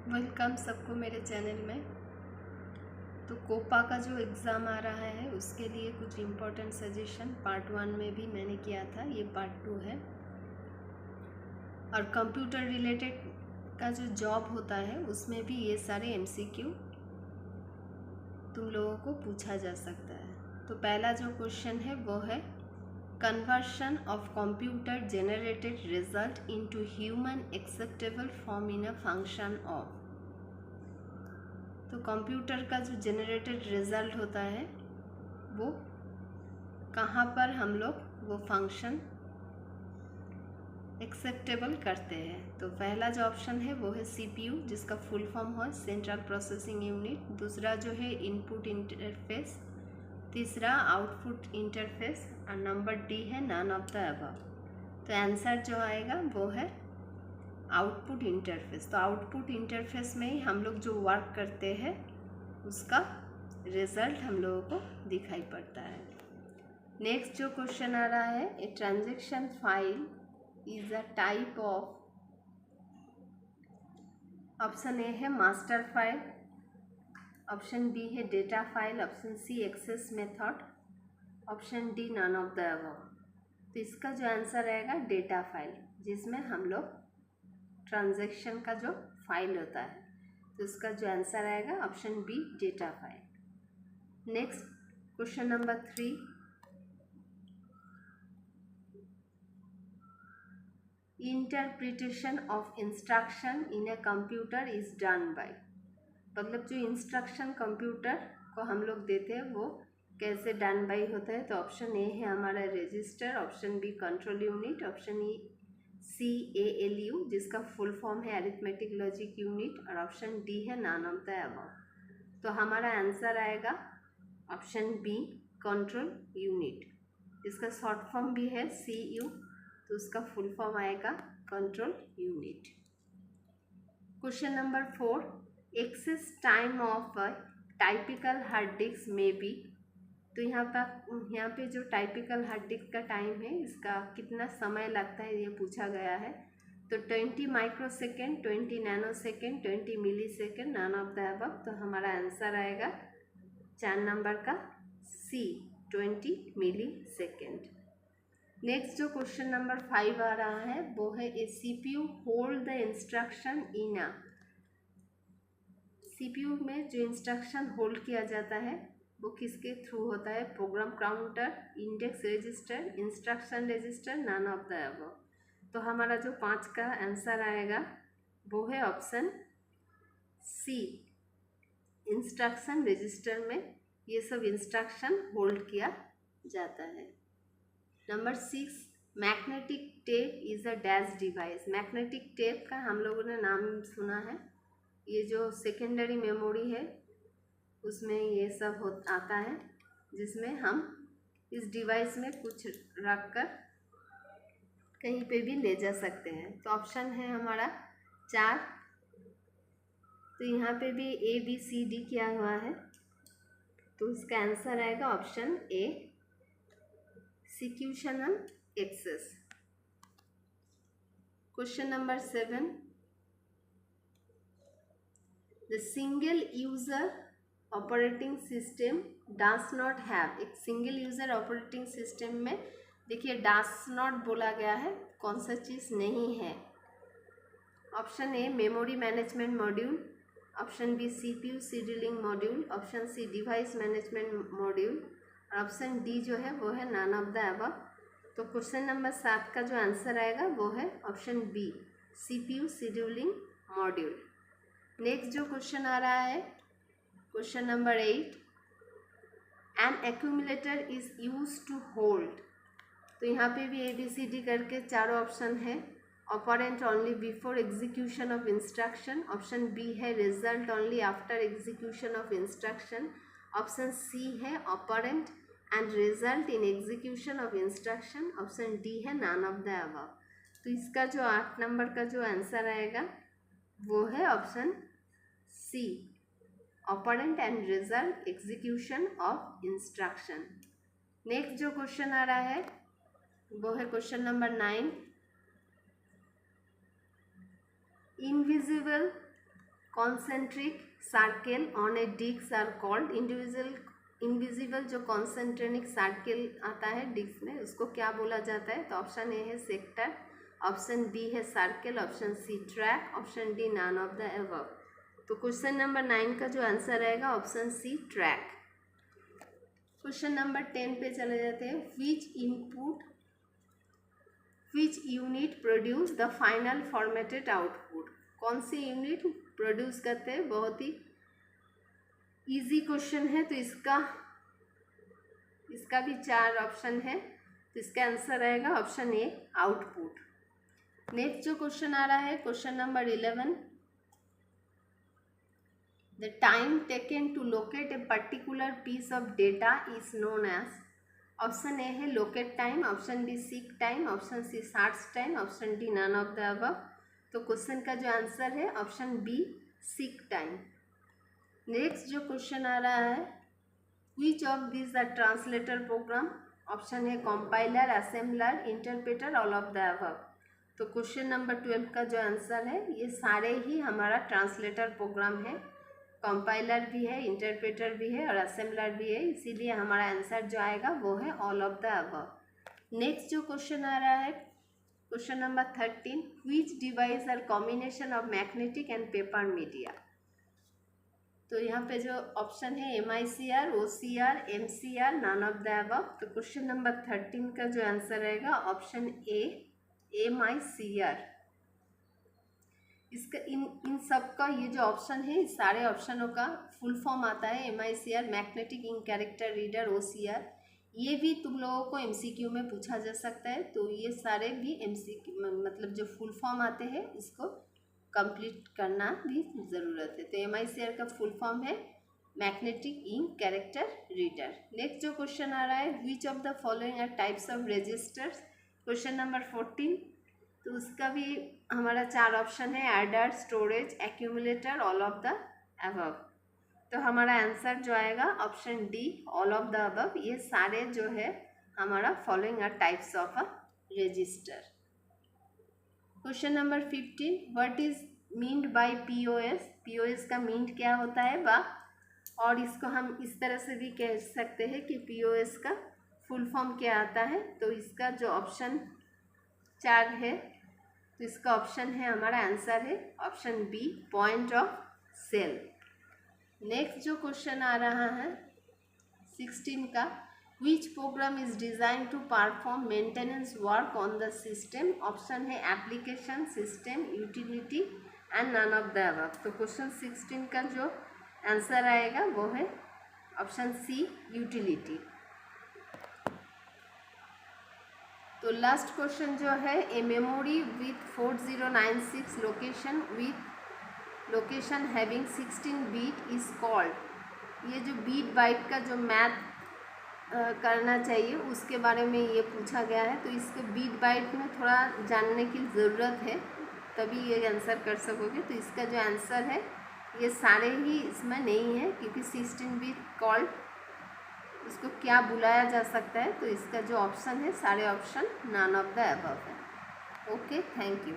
Welcome सबको मेरे channel में। तो कोपा का जो एग्ज़ाम आ रहा है उसके लिए कुछ इम्पोर्टेंट सजेशन पार्ट 1 में भी मैंने किया था, ये पार्ट 2 है। और कंप्यूटर रिलेटेड का जो जॉब होता है उसमें भी ये सारे एमसीक्यू तुम लोगों को पूछा जा सकता है। तो पहला जो क्वेश्चन है वो है conversion of computer generated result into human acceptable form in a function of. तो कंप्यूटर का जो जनरेटेड रिज़ल्ट होता है वो कहाँ पर हम लोग वो फंक्शन एक्सेप्टेबल करते हैं। तो पहला जो ऑप्शन है वो है सीपीयू, जिसका फुल फॉर्म है सेंट्रल प्रोसेसिंग यूनिट। दूसरा जो है इनपुट इंटरफेस, तीसरा आउटपुट इंटरफेस और नंबर डी है नन ऑफ द अबव। तो आंसर जो आएगा वो है आउटपुट इंटरफेस। तो आउटपुट इंटरफेस में ही हम लोग जो वर्क करते हैं उसका रिजल्ट हम लोगों को दिखाई पड़ता है। नेक्स्ट जो क्वेश्चन आ रहा है, a transaction file is a type of. Option A है मास्टर फाइल, ऑप्शन बी है data file, option C access method, option D none of the above. तो इसका जो आंसर आएगा डेटा फाइल, जिसमें हम लोग ट्रांजैक्शन का जो फाइल होता है। तो इसका जो आंसर आएगा option B data file. Next question number 3, interpretation of instruction in a computer is done by. मतलब जो इंस्ट्रक्शन कंप्यूटर को हम लोग देते हैं वो कैसे डन बाय होता है। तो ऑप्शन ए है हमारा register, option B control unit, option E CALU, जिसका फुल फॉर्म है अरिथमेटिक लॉजिक यूनिट, और ऑप्शन डी है नन ऑफ द अबव। तो हमारा आंसर आएगा ऑप्शन बी कंट्रोल यूनिट, जिसका शॉर्ट फॉर्म भी है CU, तो उसका फुल फॉर्म आएगा control unit. Question number 4, access time of a typical hard disk में बी। तो यहाँ पे जो टाइपिकल हार्ड डिस्क का टाइम है इसका कितना समय लगता है ये पूछा गया है। तो 20 microsecond, 20 nanosecond, 20 millisecond, none of the above. तो हमारा आंसर आएगा 4 नंबर का सी 20 मिली सेकेंड। नेक्स्ट जो क्वेश्चन नंबर 5 आ रहा है वो है a CPU hold the instruction in a. CPU में जो इंस्ट्रक्शन होल्ड किया जाता है वो किसके थ्रू होता है। Program counter, index register, instruction register, none of the above. तो हमारा जो 5 का आंसर आएगा वो है ऑप्शन सी, इंस्ट्रक्शन रजिस्टर में ये सब इंस्ट्रक्शन होल्ड किया जाता है। Number 6, magnetic tape is a dash device. Magnetic tape का हम लोगों ने नाम सुना है, ये जो सेकेंडरी मेमोरी है उसमें ये सब आता है, जिसमें हम इस डिवाइस में कुछ रख कर कहीं पे भी ले जा सकते हैं। तो ऑप्शन है हमारा 4। तो यहाँ पे भी ABCD किया हुआ है, तो इसका आंसर आएगा option A, sequential access. Question number 7, the single user operating system does not have. एक सिंगल यूज़र ऑपरेटिंग सिस्टम में देखिए डस नॉट बोला गया है, कौन सा चीज़ नहीं है। Option A memory management module, option B CPU scheduling module, option C device management module, और ऑप्शन डी जो है वो है नन ऑफ द अबव। तो क्वेश्चन नंबर 7 का जो आंसर आएगा वो है option B, CPU scheduling module. Next जो क्वेश्चन आ रहा है, question number 8, an accumulator is use to hold. तो यहाँ पे भी ABCD करके चारों ऑप्शन है। Operand only before execution of instruction, option B है result only after execution of instruction, option C है operand and result in execution of instruction, option D है नन ऑफ द अबव। तो इसका जो 8 number का जो answer आएगा वो है option C, operand and result execution of instruction. Next जो क्वेश्चन आ रहा है वो है question number 9, invisible concentric circle on a disc are called invisible जो कॉन्सेंट्रिक सर्किल आता है डिस्क में उसको क्या बोला जाता है? तो ऑप्शन ए है सेक्टर, ऑप्शन बी है circle, option C track, option D none of the above. तो क्वेश्चन नंबर 9 का जो आंसर रहेगा option C track. Question number 10 पे चले जाते हैं। Which unit produce the final formatted output? कौन सी यूनिट प्रोड्यूस करते हैं? बहुत ही इजी क्वेश्चन है। तो इसका भी 4 ऑप्शन है, तो इसका आंसर रहेगा ऑप्शन ए आउटपुट। नेक्स्ट जो क्वेश्चन आ रहा है question number 11, the time taken to locate a particular piece of data is known as. Option A है locate time, option B seek time, option C search time, option D none of the above. तो question का जो answer है option B seek time. Next जो question आ रहा है, which of this are translator programme? Option है compiler, assembler, interpreter, all of the above. तो क्वेश्चन नंबर 12 का जो आंसर है ये सारे ही हमारा ट्रांसलेटर प्रोग्राम है। कंपाइलर भी है, इंटरप्रेटर भी है और असेंबलर भी है, इसीलिए हमारा आंसर जो आएगा वो है all of the above. Next जो क्वेश्चन आ रहा है question number 13, which device are combination of magnetic and paper media? तो यहाँ पे जो ऑप्शन है MICR, OCR, MCR, none of the above. तो क्वेश्चन नंबर 13 का जो आंसर रहेगा ऑप्शन ए MICR। इसका इन सब का ये जो ऑप्शन है इस सारे ऑप्शनों का फुल फॉर्म आता है MICR, magnetic ink character reader, OCR। ये भी तुम लोगों को MCQ में पूछा जा सकता है। तो ये सारे भी MCQ मतलब जो फुल फॉर्म आते हैं इसको कंप्लीट करना भी ज़रूरत है। तो MICR का फुल फॉर्म है magnetic ink character reader. Next जो क्वेश्चन आ रहा है, which of the following are types of registers? Question number 14। तो उसका भी हमारा 4 ऑप्शन है, adder, storage, accumulator, all of the above. तो हमारा आंसर जो आएगा option D all of the above. ये सारे जो है हमारा following are types of a register. Question number 15, what is meant by POS? POS का मीन्ड क्या होता है बा? और इसको हम इस तरह से भी कह सकते हैं कि POS का फुल फॉर्म क्या आता है। तो इसका जो ऑप्शन 4 है तो इसका ऑप्शन है हमारा आंसर है option B point of sale. Next जो क्वेश्चन आ रहा है 16 का, which program is design to perform maintenance work on the system? Option है application, system, utility and none of the above. तो क्वेश्चन 16 का जो आंसर आएगा वो है ऑप्शन सी यूटिलिटी। तो लास्ट क्वेश्चन जो है, a memory with 4096 location having 16 bit is called. ये जो बीट बाइट का जो मैथ करना चाहिए उसके बारे में ये पूछा गया है। तो इसके बीट बाइट में थोड़ा जानने की ज़रूरत है तभी ये आंसर कर सकोगे। तो इसका जो आंसर है ये सारे ही इसमें नहीं है, क्योंकि 16 बीट कॉल्ड इसको क्या बुलाया जा सकता है। तो इसका जो ऑप्शन है सारे option none of the above है। Okay, thank you.